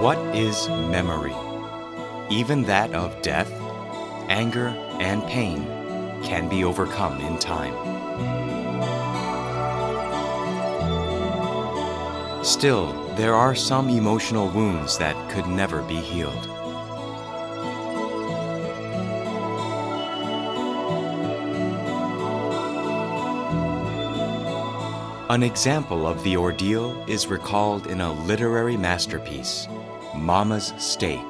What is memory? Even that of death, anger, and pain can be overcome in time. Still, there are some emotional wounds that could never be healed. An example of the ordeal is recalled in a literary masterpiece, Mama's Steak.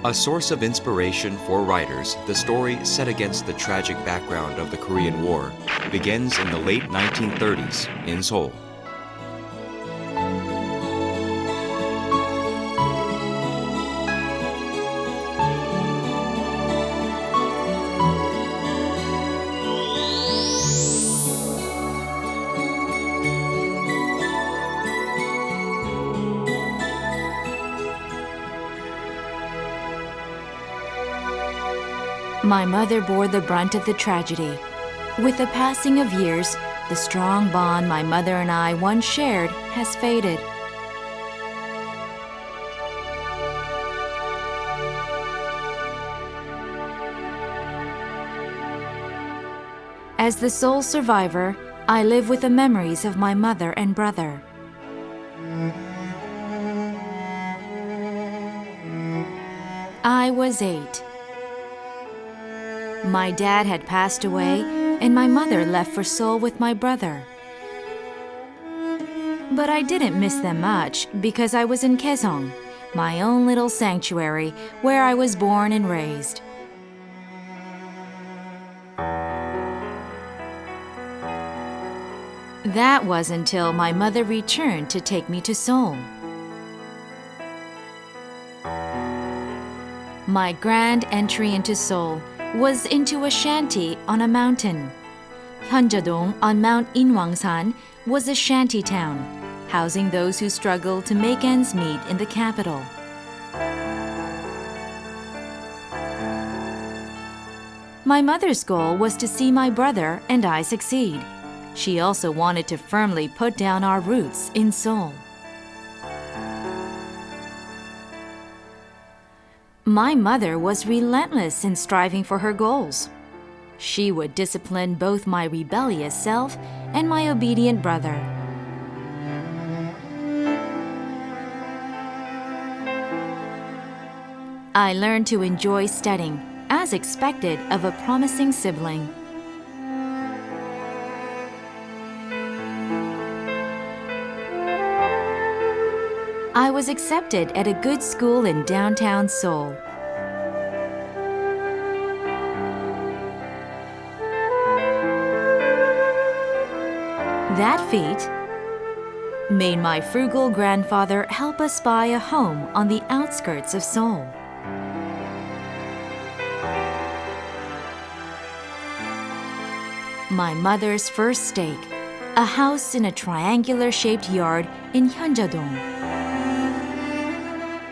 A source of inspiration for writers, the story, set against the tragic background of the Korean War, begins in the late 1930s in Seoul. My mother bore the brunt of the tragedy. With the passing of years, the strong bond my mother and I once shared has faded. As the sole survivor, I live with the memories of my mother and brother. I was 8. My dad had passed away, and my mother left for Seoul with my brother. But I didn't miss them much because I was in Kaesong, my own little sanctuary where I was born and raised. That was until my mother returned to take me to Seoul. My grand entry into Seoul was into a shanty on a mountain. Hyunjadong on Mount Inwangsan was a shanty town, housing those who struggled to make ends meet in the capital. My mother's goal was to see my brother and I succeed. She also wanted to firmly put down our roots in Seoul. My mother was relentless in striving for her goals. She would discipline both my rebellious self and my obedient brother. I learned to enjoy studying, as expected of a promising sibling. I was accepted at a good school in downtown Seoul. That feat made my frugal grandfather help us buy a home on the outskirts of Seoul. My mother's first stake, a house in a triangular-shaped yard in Hyunjadong.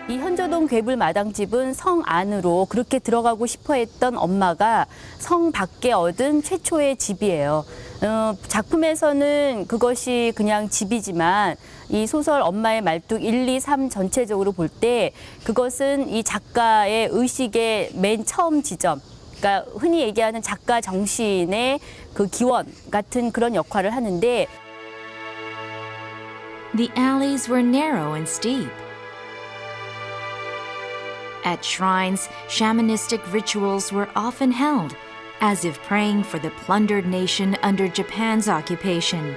이 현저동 괴물 마당집은 성 안으로 그렇게 들어가고 싶어 했던 엄마가 성 밖에 얻은 최초의 집이에요. 작품에서는 그것이 그냥 집이지만 이 소설 엄마의 말뚝 1, 2, 3 전체적으로 볼 때 그것은 이 작가의 의식의 맨 처음 지점, 그러니까 흔히 얘기하는 작가 정신의 그 기원 같은 그런 역할을 하는데 The alleys were narrow and steep. At shrines, shamanistic rituals were often held, as if praying for the plundered nation under Japan's occupation.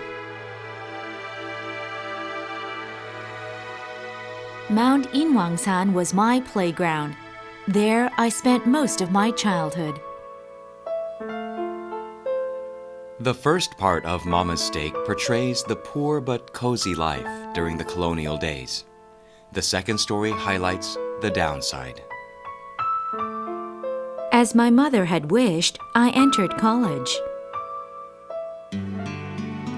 Mount Inwangsan was my playground. There I spent most of my childhood. The first part of Mama's Steak portrays the poor but cozy life during the colonial days. The second story highlights the downside. As my mother had wished, I entered college.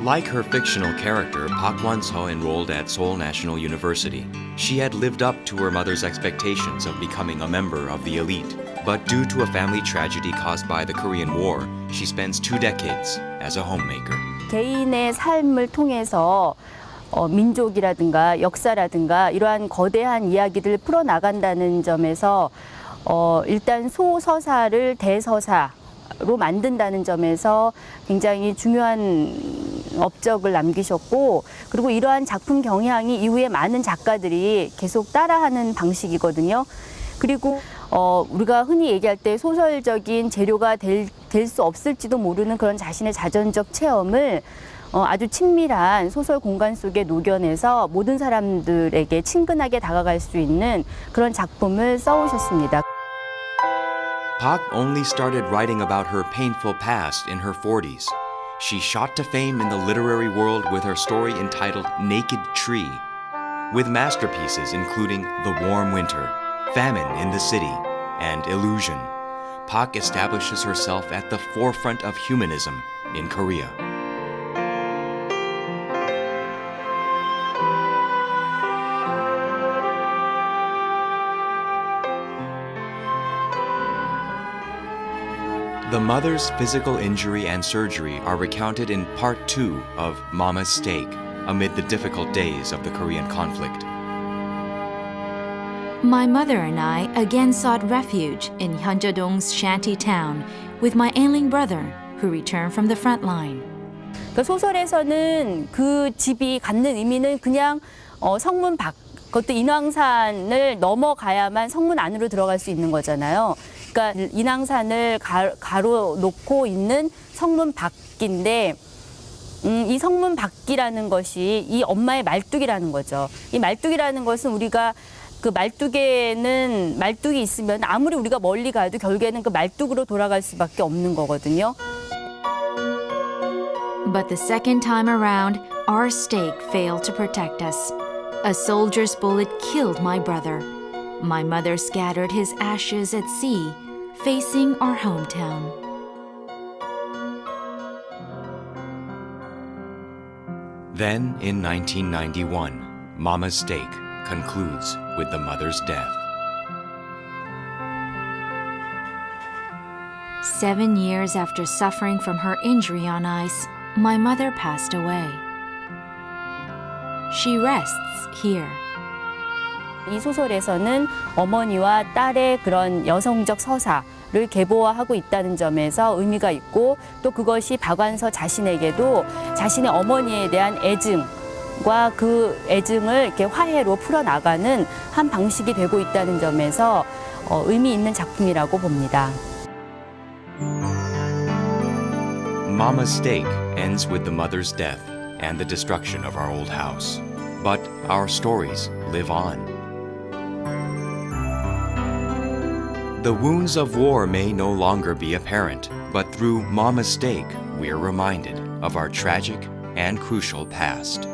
Like her fictional character, PAK Wan-so enrolled at Seoul National University. She had lived up to her mother's expectations of becoming a member of the elite. But due to a family tragedy caused by the Korean War, she spends 2 decades as a homemaker. 개인의 삶을 통해서 민족이라든가 역사라든가 이러한 거대한 이야기들을 풀어나간다는 점에서 일단 소서사를 대서사로 만든다는 점에서 굉장히 중요한 업적을 남기셨고, 그리고 이러한 작품 경향이 이후에 많은 작가들이 계속 따라하는 방식이거든요. 그리고 우리가 흔히 얘기할 때 소설적인 재료가 될 수 없을지도 모르는 그런 자신의 자전적 체험을 아주 친밀한 소설 공간 속에 녹여내서 모든 사람들에게 친근하게 다가갈 수 있는 그런 작품을 써오셨습니다. Pak only started writing about her painful past in her 40s. She shot to fame in the literary world with her story entitled Naked Tree, with masterpieces including The Warm Winter, Famine in the City, and Illusion. Pak establishes herself at the forefront of humanism in Korea. The mother's physical injury and surgery are recounted in part 2 of Mama's Stake, amid the difficult days of the Korean conflict. My mother and I again sought refuge in Hyunja-dong's shanty town with my ailing brother, who returned from the front line. 그 소설에서는 그 집이 갖는 의미는 그냥 성문 밖, 그것도 인왕산을 넘어가야만 성문 안으로 들어갈 수 있는 거잖아요. 그러니까 인왕산을 가로놓고 있는 성문 밖인데, 이 성문 밖이라는 것이 이 엄마의 말뚝이라는 거죠. 이 말뚝이라는 것은 우리가 그 말뚝에는 말뚝이 있으면 아무리 우리가 멀리 가도 결국에는 그 말뚝으로 돌아갈 수밖에 없는 거거든요. But the second time around, our stake failed to protect us. A soldier's bullet killed my brother. My mother scattered his ashes at sea, facing our hometown. Then, in 1991, Mama's Stake concludes with the mother's death. 7 years after suffering from her injury on ice, my mother passed away. She rests here. 이 소설에서는 어머니와 딸의 그런 여성적 서사를 계보화하고 있다는 점에서 의미가 있고, 또 그것이 박완서 자신에게도 자신의 어머니에 대한 애증과 그 애증을 이렇게 화해로 풀어나가는 한 방식이 되고 있다는 점에서 의미 있는 작품이라고 봅니다. Mama's Stake ends with the mother's death and the destruction of our old house. But our stories live on. The wounds of war may no longer be apparent, but through Mama's Stake, we are reminded of our tragic and crucial past.